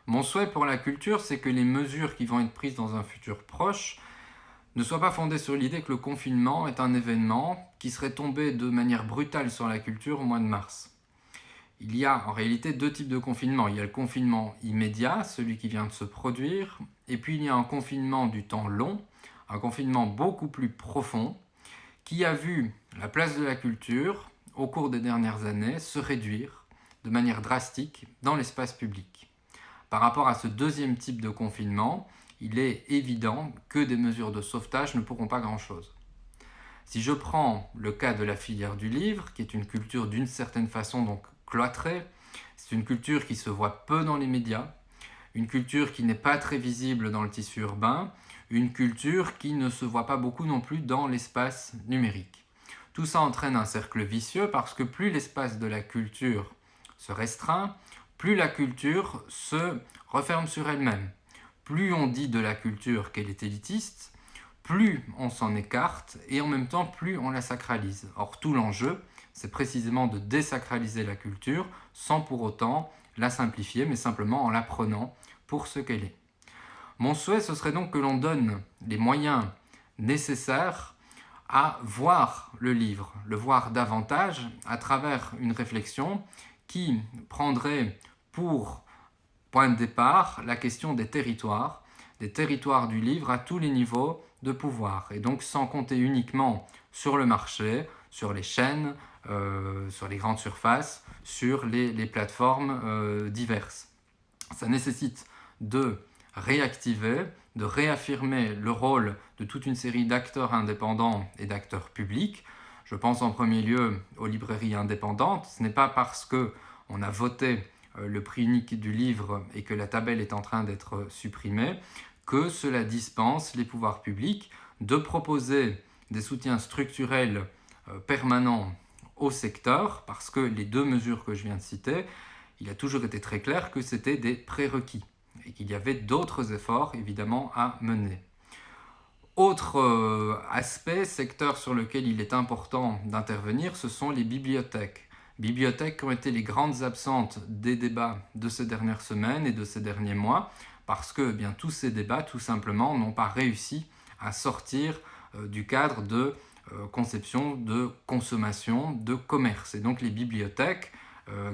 Mon souhait pour la culture, c'est que les mesures qui vont être prises dans un futur proche ne soient pas fondées sur l'idée que le confinement est un événement qui serait tombé de manière brutale sur la culture au mois de mars. Il y a en réalité deux types de confinement. Il y a le confinement immédiat, celui qui vient de se produire, et puis il y a un confinement du temps long, un confinement beaucoup plus profond, qui a vu la place de la culture, au cours des dernières années, se réduire de manière drastique dans l'espace public. Par rapport à ce deuxième type de confinement, il est évident que des mesures de sauvetage ne pourront pas grand-chose. Si je prends le cas de la filière du livre, qui est une culture d'une certaine façon donc cloîtrée, c'est une culture qui se voit peu dans les médias, une culture qui n'est pas très visible dans le tissu urbain, une culture qui ne se voit pas beaucoup non plus dans l'espace numérique. Tout ça entraîne un cercle vicieux parce que plus l'espace de la culture se restreint, plus la culture se referme sur elle-même. Plus on dit de la culture qu'elle est élitiste, plus on s'en écarte et en même temps plus on la sacralise. Or tout l'enjeu, c'est précisément de désacraliser la culture sans pour autant la simplifier, mais simplement en la prenant pour ce qu'elle est. Mon souhait, ce serait donc que l'on donne les moyens nécessaires à voir le livre, le voir davantage à travers une réflexion qui prendrait pour point de départ la question des territoires du livre à tous les niveaux de pouvoir, et donc sans compter uniquement sur le marché, sur les chaînes, sur les grandes surfaces, sur les plateformes diverses. Ça nécessite de réactiver, de réaffirmer le rôle de toute une série d'acteurs indépendants et d'acteurs publics. Je pense en premier lieu aux librairies indépendantes. Ce n'est pas parce qu'on a voté le prix unique du livre et que la tabelle est en train d'être supprimée que cela dispense les pouvoirs publics de proposer des soutiens structurels permanents au secteur, parce que les deux mesures que je viens de citer, il a toujours été très clair que c'était des prérequis et qu'il y avait d'autres efforts évidemment à mener. Autre aspect, secteur sur lequel il est important d'intervenir, ce sont les bibliothèques. Bibliothèques qui ont été les grandes absentes des débats de ces dernières semaines et de ces derniers mois, parce que tous ces débats, tout simplement, n'ont pas réussi à sortir du cadre de conception, de consommation, de commerce. Et donc les bibliothèques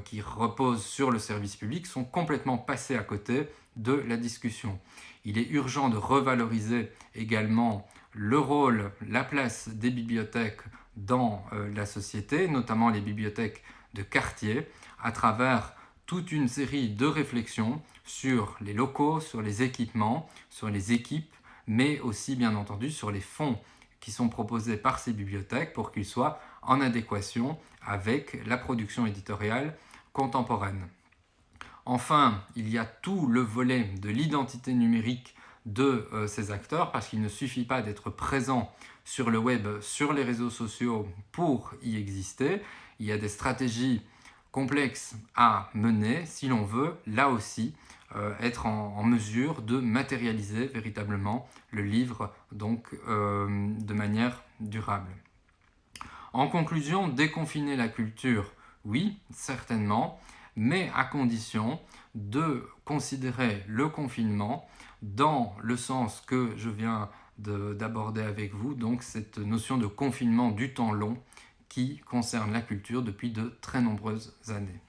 qui reposent sur le service public sont complètement passées à côté de la discussion. Il est urgent de revaloriser également le rôle, la place des bibliothèques dans la société, notamment les bibliothèques de quartier, à travers toute une série de réflexions sur les locaux, sur les équipements, sur les équipes, mais aussi bien entendu sur les fonds qui sont proposés par ces bibliothèques pour qu'ils soient en adéquation avec la production éditoriale contemporaine. Enfin, il y a tout le volet de l'identité numérique de ces acteurs, parce qu'il ne suffit pas d'être présent sur le web, sur les réseaux sociaux pour y exister. Il y a des stratégies complexes à mener si l'on veut, là aussi, être en mesure de matérialiser véritablement le livre donc, de manière durable. En conclusion, déconfiner la culture, oui, certainement, mais à condition de considérer le confinement dans le sens que je viens d'aborder avec vous, donc cette notion de confinement du temps long qui concerne la culture depuis de très nombreuses années.